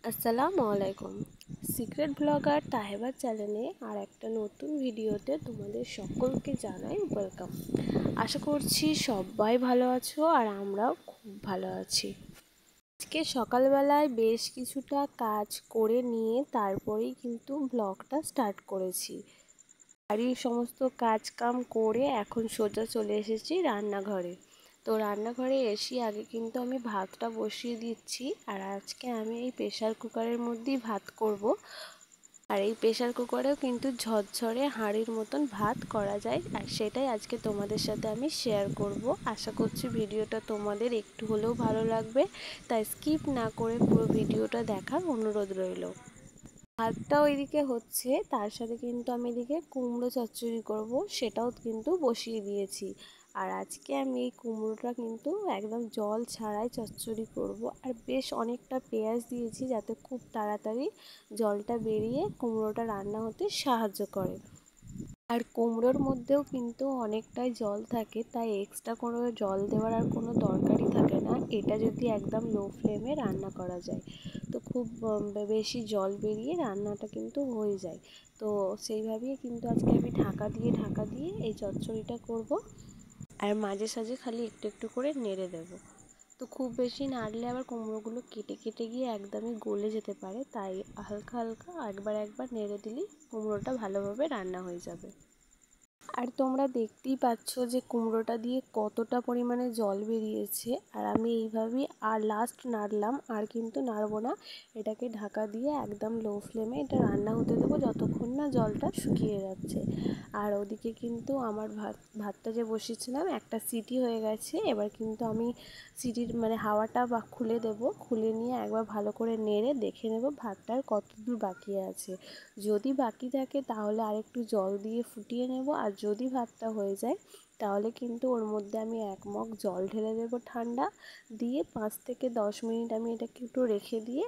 আসসালামু আলাইকুম। Secret blogger তাহেবার চ্যানেলে আর একটা নতুন ভিডিওতে তোমাদের সকলকে জানাই ওয়েলকাম। আশা করছি সবাই ভালো আছো আর আমরাও খুব ভালো আছি। আজকে সকালবেলায় বেশ কিছুটা কাজ করে নিয়ে তারপরেই কিন্তু ব্লগটা স্টার্ট করেছি। বাড়ির সমস্ত কাজ কাম করে এখন সোজা চলে এসেছি রান্নাঘরে। তো রান্নাঘরে এসে আগে কিন্তু আমি ভাতটা বসিয়ে দিচ্ছি। আর আজকে আমি এই প্রেশার কুকারের মধ্যেই ভাত করব। আর এই প্রেশার কুকারেও কিন্তু ঝরঝরে হাঁড়ির মতন ভাত করা যায়, আর সেটাই আজকে তোমাদের সাথে আমি শেয়ার করব। আশা করছি ভিডিওটা তোমাদের একটু হলেও ভালো লাগবে, তাই স্কিপ না করে পুরো ভিডিওটা দেখার অনুরোধ রইল। ভাতটাও এদিকে হচ্ছে, তার সাথে কিন্তু আমি এদিকে কুমড়ো চচ্চড়ি করব, সেটাও কিন্তু বসিয়ে দিয়েছি। আর আজকে আমি এই কুমড়োটা কিন্তু একদম জল ছাড়াই চচ্চড়ি করব। আর বেশ অনেকটা পেঁয়াজ দিয়েছি যাতে খুব তাড়াতাড়ি জলটা বেরিয়ে কুমড়োটা রান্না হতে সাহায্য করে। আর কুমড়োর মধ্যেও কিন্তু অনেকটাই জল থাকে, তাই এক্সট্রা কোনো জল দেওয়ার আর কোনো দরকারই থাকে না, এটা যদি একদম লো ফ্লেমে রান্না করা যায়। তো খুব বেশি জল বেরিয়ে রান্নাটা কিন্তু হয়ে যায়। তো সেইভাবেই কিন্তু আজকে আমি ঢাকা দিয়ে এই চচ্চড়িটা করব। আর মাঝে সাঝে খালি একটু একটু করে নেড়ে দেবো। তো খুব বেশি নাড়লে আবার কুমড়োগুলো কেটে কেটে গিয়ে একদমই গলে যেতে পারে, তাই হালকা হালকা একবার নেড়ে দিলেই কুমড়োটা ভালোভাবে রান্না হয়ে যাবে। আর তোমরা দেখতেই পাচ্ছ যে কুমড়োটা দিয়ে কতটা পরিমাণে জল বেরিয়েছে। আর আমি এইভাবেই আর লাস্ট নাড়লাম, আর কিন্তু নাড়বো না। এটাকে ঢাকা দিয়ে একদম লো ফ্লেমে এটা রান্না হতে দেবো যতক্ষণ না জলটা শুকিয়ে যাচ্ছে। আর ওদিকে কিন্তু আমার ভাতটা যে বসিয়েছিলাম একটা সিটি হয়ে গেছে। এবার কিন্তু আমি সিটির হাওয়াটা খুলে দেবো, খুলে নিয়ে একবার ভালো করে নেড়ে দেখে নেব ভাতটার কতদূর বাকি আছে। যদি বাকি থাকে তাহলে আরেকটু জল দিয়ে ফুটিয়ে নেব, আর যদি ভাতটা হয়ে যায় তাহলে কিন্তু ওর মধ্যে আমি 1 মগ জল ঢেলে দেবো ঠান্ডা, দিয়ে 5 থেকে 10 মিনিট আমি এটাকে একটু রেখে দিয়ে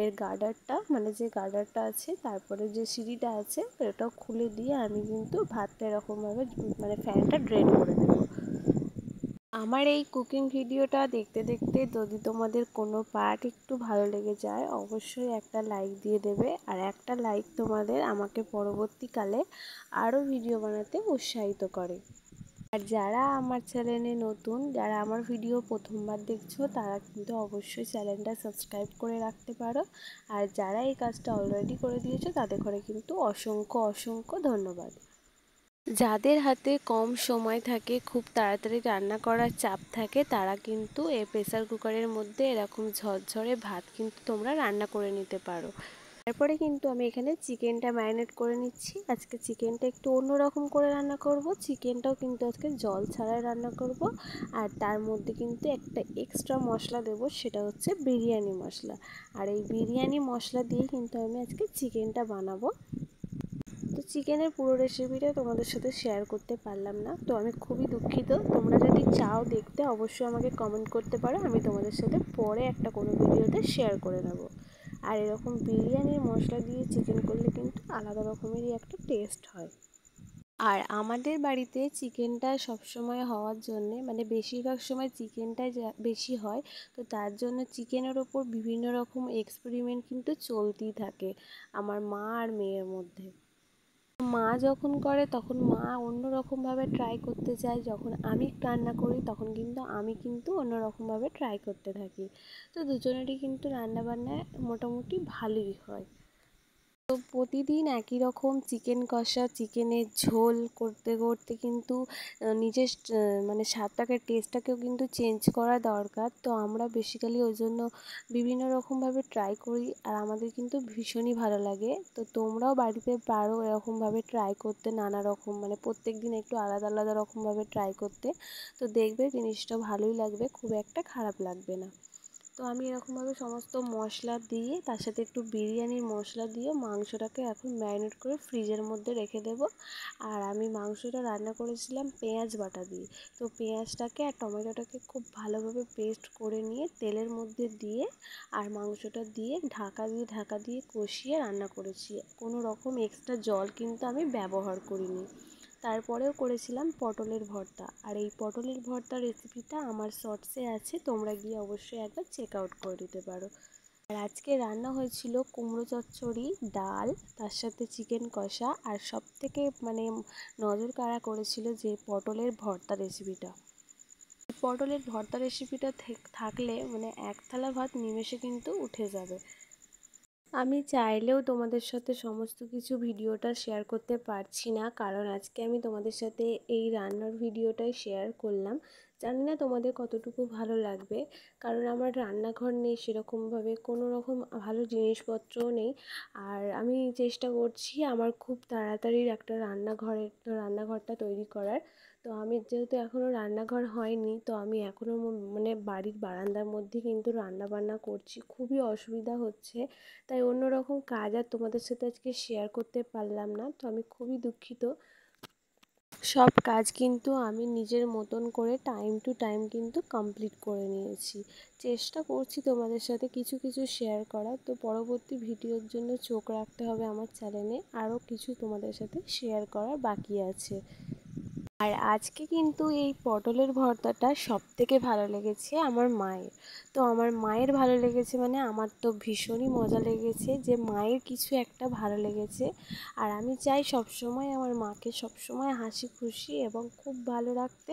এর গার্ডারটা যে গার্ডারটা আছে, তারপরে যে সিঁড়িটা আছে এটাও খুলে দিয়ে আমি কিন্তু ভাতটা এরকমভাবে ফ্যানটা ড্রেন করে দেবো। আমার এই কুকিং ভিডিওটা দেখতে দেখতে যদি তোমাদের কোনো পার্ট একটু ভালো লেগে যায় অবশ্যই একটা লাইক দিয়ে দেবে। আর একটা লাইক তোমাদের আমাকে পরবর্তীকালে আরও ভিডিও বানাতে উৎসাহিত করে। আর যারা আমার চ্যানেলে নতুন, যারা আমার ভিডিও প্রথমবার দেখছো, তারা কিন্তু অবশ্যই চ্যানেলটা সাবস্ক্রাইব করে রাখতে পারো। আর যারা এই কাজটা অলরেডি করে দিয়েছো তাদের ঘরে কিন্তু অসংখ্য অসংখ্য ধন্যবাদ। যাদের হাতে কম সময় থাকে, খুব তাড়াতাড়ি রান্না করার চাপ থাকে, তারা কিন্তু এই প্রেসার কুকারের মধ্যে এরকম ঝরঝরে ভাত কিন্তু তোমরা রান্না করে নিতে পারো। তারপরে কিন্তু আমি এখানে চিকেনটা ম্যারিনেট করে নিচ্ছি। আজকে চিকেনটা একটু অন্যরকম করে রান্না করব। চিকেনটাও কিন্তু আজকে জল ছাড়াই রান্না করব। আর তার মধ্যে কিন্তু একটা এক্সট্রা মশলা দেব, সেটা হচ্ছে বিরিয়ানি মশলা। আর এই বিরিয়ানি মশলা দিয়ে কিন্তু আমি আজকে চিকেনটা বানাবো। তো চিকেনের পুরো রেসিপিটা তোমাদের সাথে শেয়ার করতে পারলাম না, তো আমি খুবই দুঃখিত। তোমরা যদি চাও দেখতে অবশ্যই আমাকে কমেন্ট করতে পারো, আমি তোমাদের সাথে পরে একটা কোনো ভিডিওতে শেয়ার করে নেব। আর এরকম বিরিয়ানির মশলা দিয়ে চিকেন করলে কিন্তু আলাদা রকমেরই একটা টেস্ট হয়। আর আমাদের বাড়িতে চিকেনটা সবসময় হওয়ার জন্যে বেশিরভাগ সময় চিকেনটাই বেশি হয়। তো তার জন্য চিকেনের ওপর বিভিন্ন রকম এক্সপেরিমেন্ট কিন্তু চলতেই থাকে আমার মা আর মেয়ের মধ্যে। মা যখন করে তখন মা অন্য রকমভাবে ট্রাই করতে চায়, যখন আমি রান্না করি তখন কিন্তু আমি অন্য রকমভাবে ট্রাই করতে থাকি। তো দুজনেরই কিন্তু রান্নাবান্নায় মোটামুটি ভালোই হয়। তো প্রতিদিন একই রকম চিকেন কষা, চিকেনের ঝোল করতে করতে কিন্তু নিজের স্বাদটাকে, টেস্টটাকেও কিন্তু চেঞ্জ করা দরকার। তো আমরা বেসিক্যালি ওই জন্য বিভিন্ন রকমভাবে ট্রাই করি, আর আমাদের কিন্তু ভীষণই ভালো লাগে। তো তোমরাও বাড়িতে পারো এরকমভাবে ট্রাই করতে, নানা রকম প্রত্যেক দিন একটু আলাদা আলাদা রকমভাবে ট্রাই করতে। তো দেখবে জিনিসটা ভালোই লাগবে, খুব একটা খারাপ লাগবে না। তো আমি এরকমভাবে সমস্ত মশলা দিয়ে তার সাথে একটু বিরিয়ানির মশলা দিয়ে মাংসটাকে এখন ম্যারিনেট করে ফ্রিজের মধ্যে রেখে দেবো। আর আমি মাংসটা রান্না করেছিলাম পেঁয়াজ বাটা দিয়ে। তো পেঁয়াজটাকে আর টমেটোটাকে খুব ভালোভাবে পেস্ট করে নিয়ে তেলের মধ্যে দিয়ে আর মাংসটা দিয়ে ঢাকা দিয়ে কষিয়ে রান্না করেছি। কোনো রকম এক্সট্রা জল কিন্তু আমি ব্যবহার করিনি। তারপরেও করেছিলাম পটলের ভর্তা। আর এই পটলের ভর্তা রেসিপিটা আমার শর্টসে আছে, তোমরা গিয়ে অবশ্যই একবার চেক আউট করে দিতে পারো। আর আজকে রান্না হয়েছিল কুমড়ো চচ্চড়ি, ডাল, তার সাথে চিকেন কষা, আর সবথেকে নজর কাড়া করেছিল যে পটলের ভর্তা রেসিপিটা। পটলের ভর্তা রেসিপিটা থাকলে এক থালা ভাত নিমেষে কিন্তু উঠে যাবে। আমি চাইলেও তোমাদের সাথে সমস্ত কিছু ভিডিওটা শেয়ার করতে পারছি না, কারণ আজকে আমি তোমাদের সাথে এই রান্নার ভিডিওটাই শেয়ার করলাম। জানি না তোমাদের কতটুকু ভালো লাগবে, কারণ আমার রান্নাঘর নেই সেরকমভাবে, কোনো রকম ভালো জিনিসপত্রও নেই। আর আমি চেষ্টা করছি আমার খুব তাড়াতাড়ি একটা রান্নাঘরটা তৈরি করার। তো আমি যেহেতু এখনও রান্নাঘর হয়নি, তো আমি এখনও বাড়ির বারান্দার মধ্যে কিন্তু রান্না বান্না করছি, খুবই অসুবিধা হচ্ছে। তাই অন্যরকম কাজ আর তোমাদের সাথে আজকে শেয়ার করতে পারলাম না, তো আমি খুবই দুঃখিত। সব কাজ কিন্তু আমি নিজের মতন করে টাইম টু টাইম কিন্তু কমপ্লিট করে নিয়েছি। চেষ্টা করছি তোমাদের সাথে কিছু কিছু শেয়ার করার, তো পরবর্তী ভিডিওর জন্য চোখ রাখতে হবে আমার চ্যানেলে, আরও কিছু তোমাদের সাথে শেয়ার করার বাকি আছে। আর আজকে কিন্তু এই পটলের ভর্তাটা সবথেকে ভালো লেগেছে আমার মায়ের। তো আমার মায়ের ভালো লেগেছে আমার তো ভীষণই মজা লেগেছে যে মায়ের কিছু একটা ভালো লেগেছে। আর আমি চাই সবসময় আমার মাকে সবসময় হাসি খুশি এবং খুব ভালো রাখতে।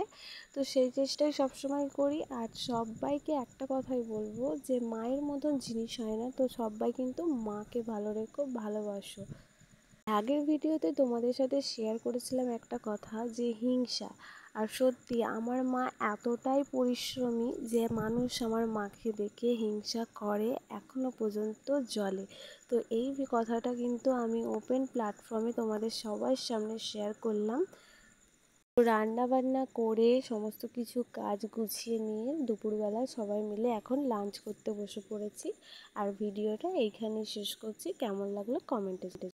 তো সেই চেষ্টাই সবসময় করি। আর সবাইকে একটা কথাই বলবো যে মায়ের মতন জিনিস হয় না, তো সবাই কিন্তু মাকে ভালো রেখো, ভালোবাসো। আগের ভিডিওতে তোমাদের সাথে শেয়ার করেছিলাম একটা কথা, যে হিংসা। আর সত্যি আমার মা এতটাই পরিশ্রমী যে মানুষ আমার মাকে দেখে হিংসা করে, এখনো পর্যন্ত জ্বলে। তো এই কথাটা কিন্তু আমি ওপেন প্ল্যাটফর্মে তোমাদের সবার সামনে শেয়ার করলাম। রান্না বান্না করে সমস্ত কিছু কাজ গুছিয়ে নিয়ে দুপুরবেলা সবাই মিলে এখন লাঞ্চ করতে বসে পড়েছি। আর ভিডিওটা এইখানেই শেষ করছি। কেমন লাগলো কমেন্টে